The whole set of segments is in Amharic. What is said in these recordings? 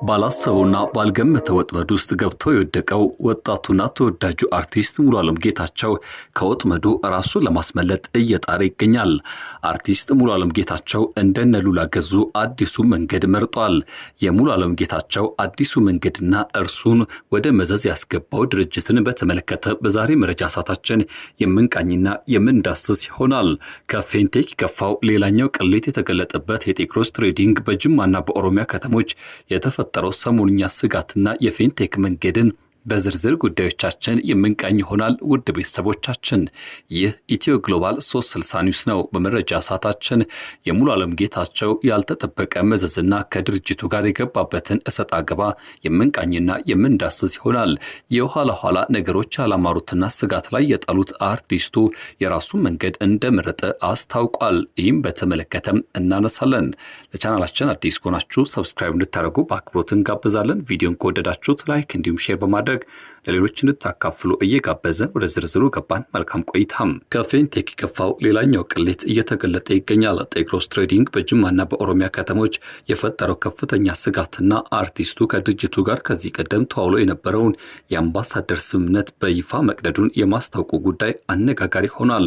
ባላሰቡና ባልገመተው ወጥመድ ውስጥ ገብቶ የወደቀው ወጣቱና ተወዳጁ አርቲስት ሙሉዓለም ጌታቸው ከወጥመዱ ራሱን ለማስመለጥ እየጣረ ይገኛል። አርቲስት ሙሉዓለም ጌታቸው እንደነ ሉላ ገዙ አዲሱ መንገድ መርጧል። የሙሉዓለም ጌታቸው አዲሱ መንገድና እርሱን ወደ መዘዝ ያስገባው ድርጅትን በተመለከተ በዛሬ መረጃ ሰዓታችን የምንቃኝና የምንዳስስ ይሆናል። ከፌንቴክ ከፋው ሌላኛው ቅሌት የተገለጠበት የቴክሮስ ትሬዲንግ በጅማና በኦሮሚያ ከተሞች የተፈጠረው ሰሞንኛ ስጋትና የፌንቴክ መንገድን በዝርዝር ጉዳዮቻችን የምንቃኝ ይሆናል። ውድ ቤተሰቦቻችን ይህ ኢትዮ ግሎባል 360 ኒውስ ነው። በመረጃ ሰዓታችን የሙሉዓለም ጌታቸው ያልተጠበቀ መዘዝና ከድርጅቱ ጋር የገባበትን እሰጥ አገባ የምንቃኝና የምንዳስስ ይሆናል። የኋላ ኋላ ነገሮች ያላማሩትና ስጋት ላይ የጣሉት አርቲስቱ የራሱን መንገድ እንደመረጠ አስታውቋል። ይህም በተመለከተም እናነሳለን። ለቻናላችን አዲስ ከሆናችሁ ሰብስክራይብ እንድታደርጉ በአክብሮት እንጋብዛለን። ቪዲዮን ከወደዳችሁት ላይክ እንዲሁም ሼር በማድረግ ለሌሎች እንድታካፍሉ እየጋበዘን ወደ ዝርዝሩ ገባን። መልካም ቆይታም። ከፌንቴክ ከፋው ሌላኛው ቅሌት እየተገለጠ ይገኛል። ቴክሮስ ትሬዲንግ በጅማና በኦሮሚያ ከተሞች የፈጠረው ከፍተኛ ስጋትና አርቲስቱ ከድርጅቱ ጋር ከዚህ ቀደም ተዋውሎ የነበረውን የአምባሳደር ስምምነት በይፋ መቅደዱን የማስታወቁ ጉዳይ አነጋጋሪ ሆኗል።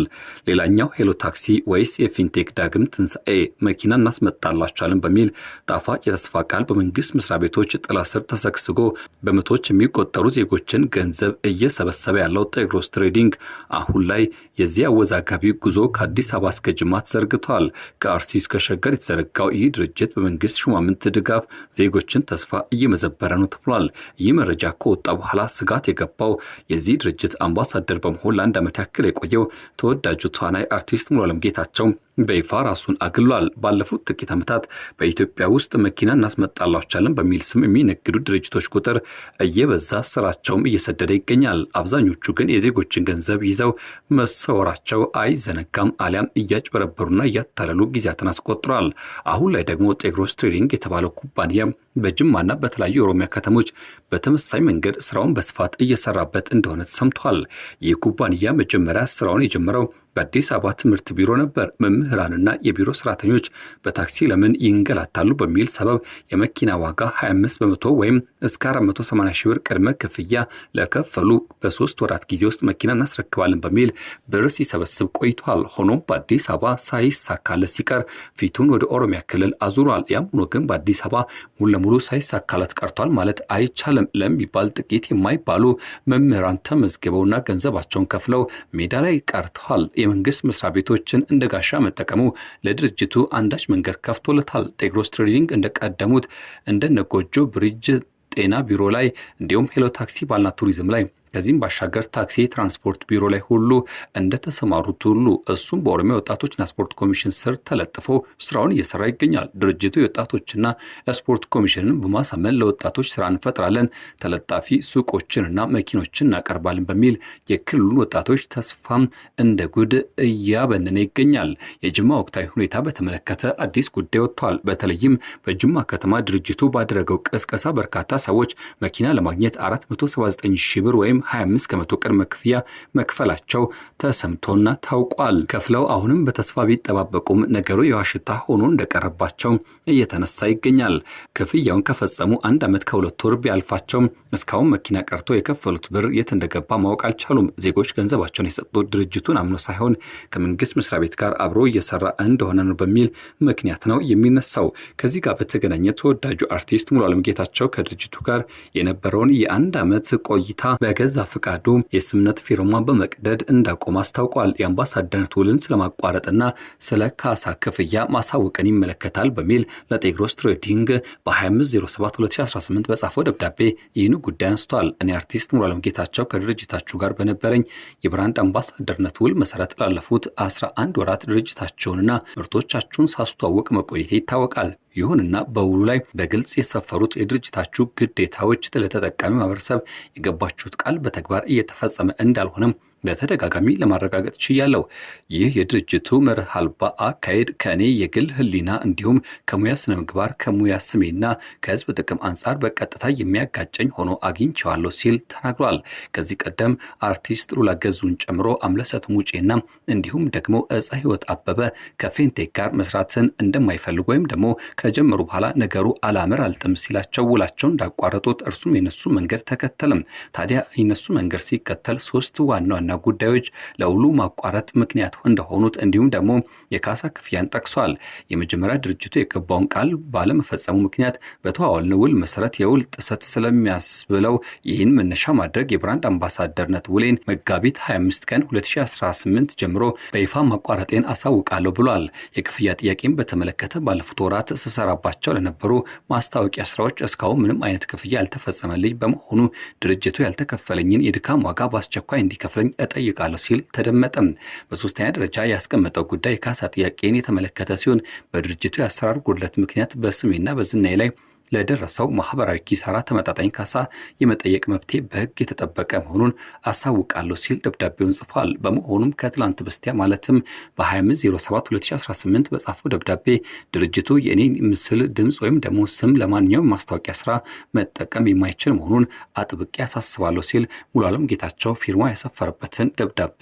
ሌላኛው ሄሎ ታክሲ ወይስ የፌንቴክ ዳግም ትንሣኤ መኪና እናስመጣላችኋለን በሚል ጣፋጭ የተስፋ ቃል በመንግስት መስሪያ ቤቶች ጥላ ስር ተሰግስጎ በመቶዎች የሚቆጠሩ ዜጎችን ገንዘብ እየሰበሰበ ያለው ቴክሮስ ትሬዲንግ አሁን ላይ የዚህ አወዛጋቢ ጉዞ ከአዲስ አበባ እስከ ጅማ ተዘርግቷል። ከአርሲ እስከ ሸገር የተዘረጋው ይህ ድርጅት በመንግስት ሹማምንት ድጋፍ ዜጎችን ተስፋ እየመዘበረ ነው ተብሏል። ይህ መረጃ ከወጣ በኋላ ስጋት የገባው የዚህ ድርጅት አምባሳደር በመሆን ለአንድ ዓመት ያክል የቆየው ተወዳጁ ተዋናይ አርቲስት ሙሉዓለም ጌታቸው በይፋ ራሱን አግሏል። ባለፉት ጥቂት ዓመታት በኢትዮጵያ ውስጥ መኪና እናስመጣላችኋለን በሚል ስም የሚነግዱ ድርጅቶች ቁጥር እየበዛ ስራቸውም እየሰደደ ይገኛል። አብዛኞቹ ግን የዜጎችን ገንዘብ ይዘው መሰወራቸው አይዘነጋም። አሊያም እያጭበረበሩና እያታለሉ ጊዜያትን አስቆጥረዋል። አሁን ላይ ደግሞ ቴክሮስ ትሬዲንግ የተባለው ኩባንያ በጅማና በተለያዩ የኦሮሚያ ከተሞች በተመሳሳይ መንገድ ስራውን በስፋት እየሰራበት እንደሆነ ተሰምቷል። ይህ ኩባንያ መጀመሪያ ስራውን የጀመረው በአዲስ አበባ ትምህርት ቢሮ ነበር። መምህራንና የቢሮ ሰራተኞች በታክሲ ለምን ይንገላታሉ በሚል ሰበብ የመኪና ዋጋ 25 በመቶ ወይም እስከ 480 ሺህ ብር ቅድመ ክፍያ ለከፈሉ በ3 ወራት ጊዜ ውስጥ መኪና እናስረክባለን በሚል ብር ሲሰበስብ ቆይቷል። ሆኖም በአዲስ አበባ ሳይሳካለት ሲቀር ፊቱን ወደ ኦሮሚያ ክልል አዙሯል። ያም ሆኖ ግን በአዲስ አበባ ሙሉ ለሙሉ ሳይሳካለት ቀርቷል ማለት አይቻልም። ለሚባል ጥቂት የማይባሉ መምህራን ተመዝግበውና ገንዘባቸውን ከፍለው ሜዳ ላይ ቀርተዋል። የመንግስት መስሪያ ቤቶችን እንደ ጋሻ መጠቀሙ ለድርጅቱ አንዳች መንገድ ከፍቶለታል። ቴክሮስ ትሬዲንግ እንደቀደሙት እንደነ ጎጆ ብሪጅ ጤና ቢሮ ላይ እንዲሁም ሄሎ ታክሲ ባልና ቱሪዝም ላይ ከዚህም ባሻገር ታክሲ ትራንስፖርት ቢሮ ላይ ሁሉ እንደተሰማሩት ሁሉ እሱም በኦሮሚያ ወጣቶችና ስፖርት ኮሚሽን ስር ተለጥፎ ስራውን እየሰራ ይገኛል። ድርጅቱ የወጣቶችና ስፖርት ኮሚሽንን በማሳመን ለወጣቶች ስራ እንፈጥራለን፣ ተለጣፊ ሱቆችንና መኪኖችን እናቀርባለን በሚል የክልሉን ወጣቶች ተስፋም እንደ ጉድ እያበነነ ይገኛል። የጅማ ወቅታዊ ሁኔታ በተመለከተ አዲስ ጉዳይ ወጥቷል። በተለይም በጅማ ከተማ ድርጅቱ ባደረገው ቅስቀሳ በርካታ ሰዎች መኪና ለማግኘት 479 ሺህ ብር ወይም 25 ከመቶ ቅድመ ክፍያ መክፈላቸው ተሰምቶና ታውቋል። ከፍለው አሁንም በተስፋ ቢጠባበቁም ነገሩ የዋሽታ ሆኖ እንደቀረባቸው እየተነሳ ይገኛል። ክፍያውን ከፈጸሙ 1 ዓመት ከ2 ወር ቢያልፋቸውም እስካሁን መኪና ቀርቶ የከፈሉት ብር የት እንደገባ ማወቅ አልቻሉም። ዜጎች ገንዘባቸውን የሰጡት ድርጅቱን አምኖ ሳይሆን ከመንግስት መስሪያ ቤት ጋር አብሮ እየሰራ እንደሆነ ነው በሚል ምክንያት ነው የሚነሳው። ከዚህ ጋር በተገናኘ ተወዳጁ አርቲስት ሙሉዓለም ጌታቸው ከድርጅቱ ጋር የነበረውን የ1 ዓመት ቆይታ በገዛ ፍቃዱ የስምምነት ፊርማ በመቅደድ እንዳቆም አስታውቋል። የአምባሳደርነት ውልን ስለማቋረጥና ስለ ካሳ ክፍያ ማሳወቅን ይመለከታል በሚል ለቴክሮስ ትሬዲንግ በ25/07/2018 በጻፈው ደብዳቤ ይህን ጉዳይ አንስቷል። እኔ አርቲስት ሙሉዓለም ጌታቸው ከድርጅታችሁ ጋር በነበረኝ የብራንድ አምባሳደርነት ውል መሰረት ላለፉት 11 ወራት ድርጅታቸውንና ምርቶቻችሁን ሳስተዋውቅ መቆየቴ ይታወቃል። ይሁንና በውሉ ላይ በግልጽ የሰፈሩት የድርጅታችሁ ግዴታዎች ለተጠቃሚ ማህበረሰብ የገባችሁት ቃል በተግባር እየተፈጸመ እንዳልሆነም በተደጋጋሚ ለማረጋገጥ ችያለሁ። ይህ የድርጅቱ መርህ አልባ አካሄድ ከእኔ የግል ህሊና እንዲሁም ከሙያ ስነ ምግባር ከሙያ ስሜና ከህዝብ ጥቅም አንጻር በቀጥታ የሚያጋጨኝ ሆኖ አግኝቼዋለሁ ሲል ተናግሯል። ከዚህ ቀደም አርቲስት ሉላ ገዙን ጨምሮ አምለሰት ሙጬና እንዲሁም ደግሞ እፀ ህይወት አበበ ከፌንቴክ ጋር መስራትን እንደማይፈልጉ ወይም ደግሞ ከጀመሩ በኋላ ነገሩ አላምር አልጥም ሲላቸው ውላቸውን እንዳቋረጡት እርሱም የነሱ መንገድ ተከተለም። ታዲያ የነሱ መንገድ ሲከተል ሶስት ዋና ጉዳዮች ለውሉ ማቋረጥ ምክንያት እንደሆኑት እንዲሁም ደግሞ የካሳ ክፍያን ጠቅሷል። የመጀመሪያ ድርጅቱ የገባውን ቃል ባለመፈጸሙ ምክንያት በተዋዋልነው ውል መሰረት የውል ጥሰት ስለሚያስብለው ይህን መነሻ ማድረግ የብራንድ አምባሳደርነት ውሌን መጋቢት 25 ቀን 2018 ጀምሮ በይፋ ማቋረጤን አሳውቃለሁ ብሏል። የክፍያ ጥያቄን በተመለከተ ባለፉት ወራት ስሰራባቸው ለነበሩ ማስታወቂያ ስራዎች እስካሁን ምንም አይነት ክፍያ ያልተፈጸመልኝ በመሆኑ ድርጅቱ ያልተከፈለኝን የድካም ዋጋ በአስቸኳይ እንዲከፍለኝ እጠይቃለሁ ሲል ተደመጠም። በሶስተኛ ደረጃ ያስቀመጠው ጉዳይ የካሳ ጥያቄን የተመለከተ ሲሆን በድርጅቱ የአሰራር ጉድለት ምክንያት በስሜና በዝናዬ ላይ ለደረሰው ማህበራዊ ኪሳራ ተመጣጣኝ ካሳ የመጠየቅ መብቴ በሕግ የተጠበቀ መሆኑን አሳውቃለሁ ሲል ደብዳቤውን ጽፏል። በመሆኑም ከትላንት በስቲያ ማለትም በ25/07/2018 በጻፈው ደብዳቤ ድርጅቱ የእኔን ምስል፣ ድምፅ ወይም ደግሞ ስም ለማንኛውም ማስታወቂያ ስራ መጠቀም የማይችል መሆኑን አጥብቄ ያሳስባለሁ ሲል ሙሉዓለም ጌታቸው ፊርማ ያሰፈረበትን ደብዳቤ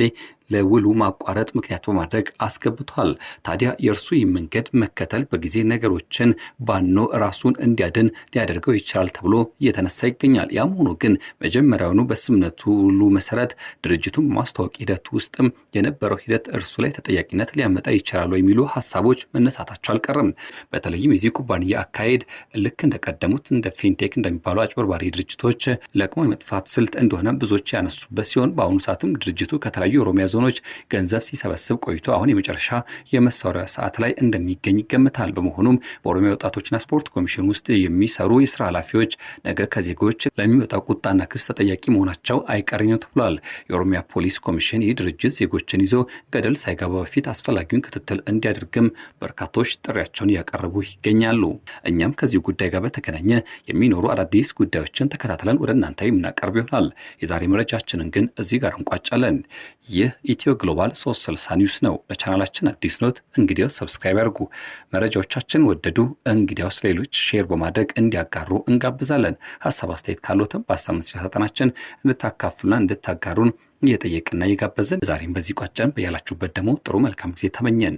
ለውሉ ማቋረጥ ምክንያት በማድረግ አስገብቷል። ታዲያ የእርሱ መንገድ መከተል በጊዜ ነገሮችን ባኖ ራሱን እንዲያድን ሊያደርገው ይችላል ተብሎ እየተነሳ ይገኛል። ያም ሆኖ ግን መጀመሪያውኑ በስምምነቱ ሁሉ መሰረት ድርጅቱን በማስተዋወቅ ሂደት ውስጥም የነበረው ሂደት እርሱ ላይ ተጠያቂነት ሊያመጣ ይችላል የሚሉ ሀሳቦች መነሳታቸው አልቀርም። በተለይም የዚህ ኩባንያ አካሄድ ልክ እንደቀደሙት እንደ ፊንቴክ እንደሚባሉ አጭበርባሪ ድርጅቶች ለቅሞ የመጥፋት ስልት እንደሆነ ብዙዎች ያነሱበት ሲሆን በአሁኑ ሰዓትም ድርጅቱ ከተለያዩ የኦሮሚያ ዞኖች ገንዘብ ሲሰበስብ ቆይቶ አሁን የመጨረሻ የመሳሪያ ሰዓት ላይ እንደሚገኝ ይገመታል። በመሆኑም በኦሮሚያ ወጣቶችና ስፖርት ኮሚሽን ውስጥ የሚሰሩ የስራ ኃላፊዎች ነገ ከዜጎች ለሚወጣው ቁጣና ክስ ተጠያቂ መሆናቸው አይቀሬ ነው ተብሏል። የኦሮሚያ ፖሊስ ኮሚሽን ይህ ድርጅት ዜጎችን ይዞ ገደል ሳይገባ በፊት አስፈላጊውን ክትትል እንዲያደርግም በርካቶች ጥሪያቸውን እያቀረቡ ይገኛሉ። እኛም ከዚህ ጉዳይ ጋር በተገናኘ የሚኖሩ አዳዲስ ጉዳዮችን ተከታትለን ወደ እናንተ የምናቀርብ ይሆናል። የዛሬ መረጃችንን ግን እዚህ ጋር እንቋጫለን። ይህ ኢትዮ ግሎባል 360 ኒውስ ነው። ለቻናላችን አዲስ ኖት እንግዲያው ሰብስክራይብ ያድርጉ። መረጃዎቻችን ወደዱ እንግዲያውስ ሌሎች ሼር በማድረግ እንዲያጋሩ እንጋብዛለን። ሐሳብ አስተያየት ካሎትም በሐሳብ መስጫ ሳጥናችን እንድታካፍሉና እንድታጋሩን እየጠየቅና እየጋበዝን ዛሬም በዚህ ቋጨን። በያላችሁበት ደግሞ ጥሩ መልካም ጊዜ ተመኘን።